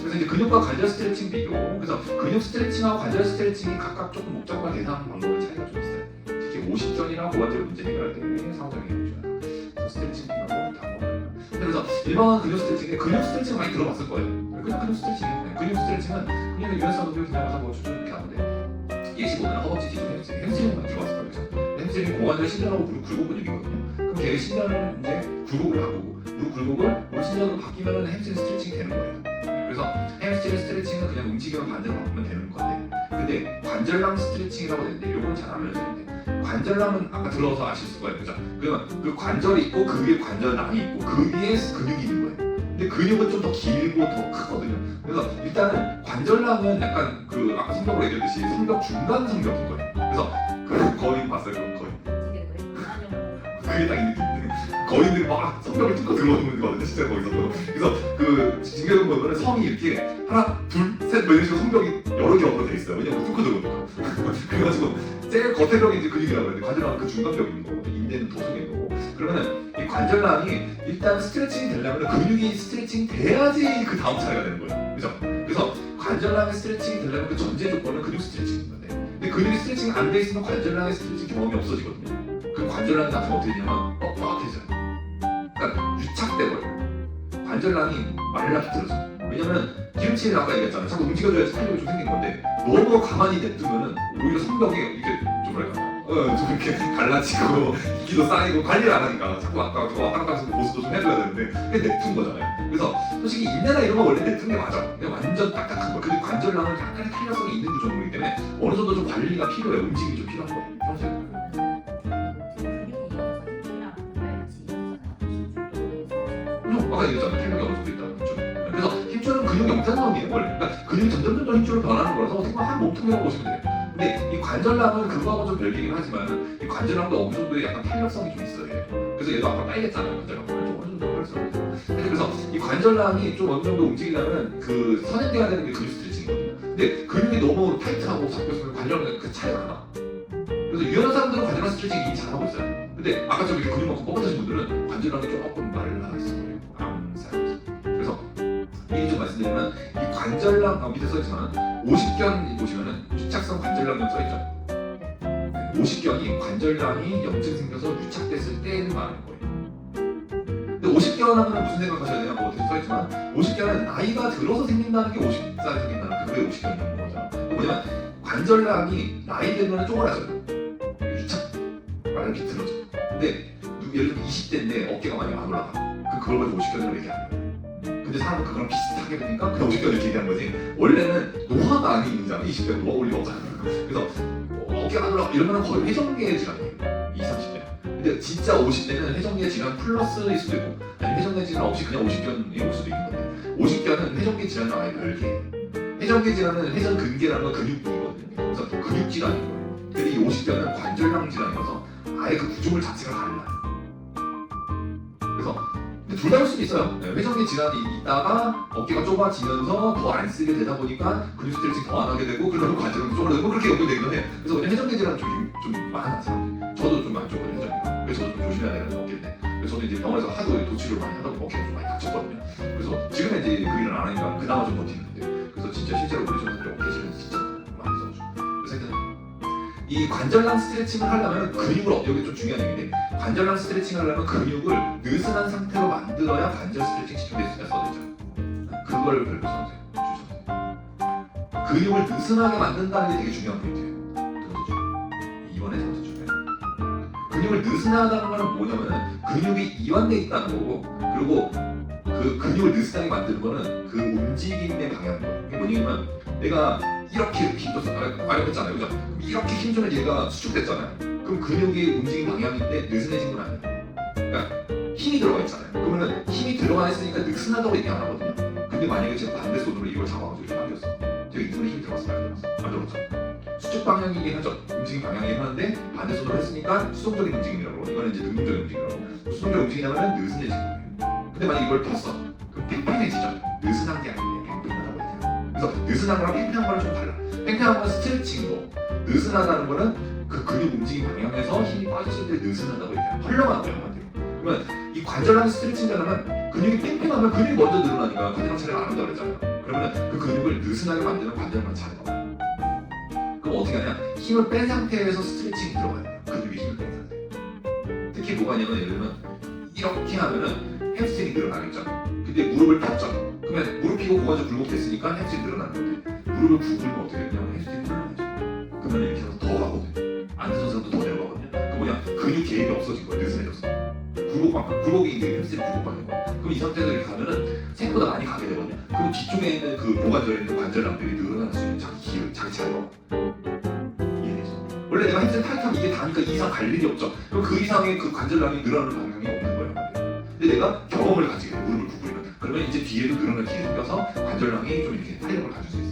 그래서 이제 근육과 관절 스트레칭 비교. 그래서 근육 스트레칭하고 관절 스트레칭이 각각 조금 목적과 대상 방법의 차이가 좀 있어요. 특히 50견이나 고관절 문제 해결할 때 상호작용이 중요하다. 그래서 스트레칭 비교하고 다음. 그래서 일반 근육 스트레칭에 근육 스트레칭 많이 들어봤을 거예요. 그냥 근육 스트레칭이에요. 근육 스트레칭은 그냥 유연성 근육 기능에서 뭐 추천 이렇게 하는데 예시보다는 허벅지 뒤쪽 햄스트링만 들어봤을 거예요. 그래서 햄스트링이 고관절 신전하고 무릎 굴곡 근육이거든요. 그럼 걔 신전을 이제 굴곡을 하고 무릎 굴곡을 무릎 신전으로 바뀌면 햄스트링 스트레칭이 되는 거예요. 그래서 햄스트링 스트레칭은 그냥 움직이면 반대로 바꾸면 되는 건데, 근데 관절랑 스트레칭이라고 되는데 이건 잘 안 알려져. 관절랑은 아까 들어서 아실 거예요. 그죠? 그러면 그 관절이 있고 그 위에 관절낭이 있고 그 위에 근육이 있는 거예요. 근데 근육은 좀 더 길고 더 크거든요. 그래서 일단은 관절낭은 약간 그 아까 성격으로 얘기했듯이 성격 중간 성격인 거예요. 그래서 그 거의 봤어요. 그럼 거의 그게 딱 이 느낌인데 거인들이 막 성벽을 뚫고 들어오는 거거든요. 진짜 거기서도. 그래서 그 징계동 보면은 성이 이렇게 하나, 둘, 셋 이런 식으로 성벽이 여러 개 엎어져 있어요. 왜냐면 뚫고 들어오니까. 그래가지고 제일 겉에 벽이 이제 근육이라고 하는데 관절낭은 그 중간 벽이 있는 거고 인대는 도속인 거고. 그러면은 이 관절낭이 일단 스트레칭이 되려면 근육이 스트레칭 돼야지 그 다음 차례가 되는 거예요. 그죠? 그래서 관절낭의 스트레칭이 되려면 그 전제 조건은 근육 스트레칭인 건데, 근데 근육이 스트레칭 안 돼 있으면 관절낭의 스트레칭 경험이 없어지거든요. 그 관절낭이 나중에 어떻게 되냐면 뻣뻣해져요. 그러니까 유착돼 버려요. 관절낭이 말라 비틀어져. 왜냐면 기름칠을 아까 얘기했잖아요. 자꾸 움직여줘야지 탄력이 좀 생긴 건데 너무 가만히 냅두면은 오히려 성벽이 이렇게 좀 뭐랄까 좀 이렇게 갈라지고 기도 쌓이고 관리를 안 하니까 자꾸 아까 저 왔다 갔다 하는 모습도 좀 해줘야 되는데 그게 냅둔 거잖아요. 그래서 솔직히 인대나 이런 건 원래 냅둔 게 맞아. 그냥 완전 딱딱한 거. 근데 관절낭은 약간의 탄력성이 있는 구조물이기 때문에 어느 정도 좀 관리가 필요해요. 움직임이 좀 필요한 거예요. 평소에. 아까 얘기했잖아요. 탄력이 어느 정도 있다는 거죠. 그래서 힘줄은 근육 영상성이에요 원래. 그러니까 근육이 점점 힘줄로 변하는 거라서 어떻게 보면 한 몸통이라고 보시면 돼요. 근데 이 관절낭은 그거하고 좀 별개긴 하지만 이 관절낭도 어느 정도의 약간 탄력성이 좀 있어요. 그래서 얘도 아까 빨겠잖아요. 관절낭 좀 어느 정도 활성화돼서. 그래서 이 관절낭이 좀 어느 정도 움직이려면 그 선행돼야 되는 게 근육 스트레칭이거든요. 근데 근육이 너무 타이트하고 잡혔으면 관절낭 그 차이가 나. 그래서 유연한 사람들은 관절낭 스트레칭 이미 잘하고 있어요. 근데 아까처럼 이렇게 근육만큼 뻣뻣하신 분들은 관절낭이 조금 말라 있어 보여요. 그래서 미리 좀 말씀드리면 이 관절낭 밑에 써있지만 50견 보시면은 유착성 관절낭염 써있죠. 50견이 관절낭이 염증 생겨서 유착됐을 때는 말하는 거예요. 근데 50견 하면 무슨 생각하셔야 되냐? 뭐 어떻게 써있지만 50견은 나이가 들어서 생긴다는 게 50살에 생긴다는 그게 50견인 거죠. 뭐냐면 관절낭이 나이 들면 쪼그라져요. 유착 말을 비틀어져. 근데 예를 들면 20대인데 어깨가 많이 안 올라가. 그걸 가지고 50견이라고 얘기 안 해요. 근데 사람은 그거랑 비슷하게 되니까 그냥 50견 이렇게 얘기한 거지. 원래는 노화가 아니잖아. 20대는 노화 올리가 없잖아. 그래서 어깨가 안 올라가 이러면 거의 회전계 질환이에요. 20, 30대. 근데 진짜 50대는 회전계 질환 플러스일 수도 있고 아니면 회전계 질환 없이 그냥 50견이 올 수도 있는 건데 50견은 회전계 질환은 아예 별개예요. 회전계 질환은 회전 근개라는 건 근육이거든요. 그래서 근육 질환인 거예요. 근데 이 50견은 관절낭 질환이어서 아예 그 구조물 자체가 달라요. 그래서 둘 다 할 수도 있어요. 회전계 질환이 있다가 어깨가 좁아지면서 더 안 쓰게 되다 보니까 근육 스트레칭 더 안 하게 되고 그러면 관절은 쪼그라들고 그렇게 연결되기도 해요. 그래서 그냥 회전계 질환 좀 많아 사람들이. 저도 좀 많이 좁거든요. 회전계가. 그래서 저도 좀 조심해야 되는 어깨인데. 그래서 저도 이제 병원에서 하도 도치료를 많이 하다 보니 어깨가 좀 많이 다쳤거든요. 그래서 지금은 이제 그 일을 안 하니까 그나마 좀 버티는데. 그래서 진짜 실제로 우리 전사들이 어깨 질환 진짜 많이 써가지고. 그래서 하여튼 이 관절낭 스트레칭을 하려면 근육을 여기 좀 중요한 얘기인데 관절낭 스트레칭을 하려면 근육을 느슨한 상태로 만들어야 관절 스트레칭 시키면 될 수 있다 써져 있잖아요. 그걸 별로 써주세요. 근육을 느슨하게 만든다는 게 되게 중요한 포인트예요. 들어보죠. 이번에 더 중요해요. 근육을 느슨하다는 거는 뭐냐면 근육이 이완돼 있다는 거고 그리고 그 근육을 느슨하게 만드는 거는 그 움직임의 방향인 거예요. 이게 뭐냐면 내가 이렇게 힘줘서 말했잖아요, 그죠? 이렇게 힘주면 얘가 수축됐잖아요. 그럼 근육이 움직임 방향인데 느슨해진 건 아니에요. 그러니까 힘이 들어가 있잖아요. 그러면은 힘이 들어가 있으니까 느슨하다고 얘기 안 하거든요. 근데 만약에 제가 반대 손으로 이걸 잡아가지고 이렇게 당겼어. 제가 이 손에 힘이 들어갔어, 안 들어갔어? 안 들어갔죠. 수축 방향이긴 하죠. 움직임 방향이긴 하는데 반대 손으로 했으니까 수동적인 움직임이라고. 이거는 이제 능동적인 움직임이라고. 수동적인 움직임이냐면 느슨해진 거예요. 근데 만약 이걸 폈어. 그럼 팽팽해지죠. 느슨한 게 아니에요. 팽팽하다고 해요. 그래서 느슨한 거랑 팽팽한 거랑 좀 달라. 팽팽한 건 스트레칭이고 느슨하다는 거는 그 근육 움직임 방향에서 힘이 빠졌을 때 느슨하다고 얘기해요. 헐렁한 거예요, 한마디로. 그러면 이 관절낭 스트레칭 하려면 근육이 팽팽하면 근육이 먼저 늘어나니까 관절낭 차례가 안 한다고 그랬잖아요. 그러면 그 근육을 느슨하게 만드는 관절만 잘해봐. 그럼 어떻게 하냐? 힘을 뺀 상태에서 스트레칭이 들어가야 돼요. 근육이 힘을 뺀 상태. 특히 뭐가 있냐면 예를 들면 이렇게 하면은 햄스트링이 늘어나겠죠. 근데 무릎을 폈죠. 그러면 무릎 펴고 고관절 굴곡됐으니까 햄스트링이 늘어나는 건데 무릎을 구부리면 어떻게 되냐면 햄스트링이 늘어나죠. 그러면 이렇게 해서 더 가거든요. 앉은 사람도 더 내려가거든요. 그 뭐냐? 근육 개입이 없어진 거예요. 느슨해져서. 굴곡이 이제 햄스트링 굴곡받는 거예요. 그럼 이 상태에서 이렇게 가면은 생각보다 많이 가게 되거든요. 그럼 뒤쪽에 있는 그 고관절에 있는 관절량들이 늘어날 수 있는 자기 자유로. 이해되죠? 원래 내가 햄스트링 타이트하면 이게 다니까 이 이상 갈 일이 없죠. 그럼 그 이상의 그 관절량이 늘어나는 방향이 없는 거예요. 근데 내가 경험을 가지게 돼. 무릎을 구부리면. 그러면 이제 뒤에도 늘어날 기회가 생겨서 관절량이 좀 이렇게 탄력을 가질 수 있어요.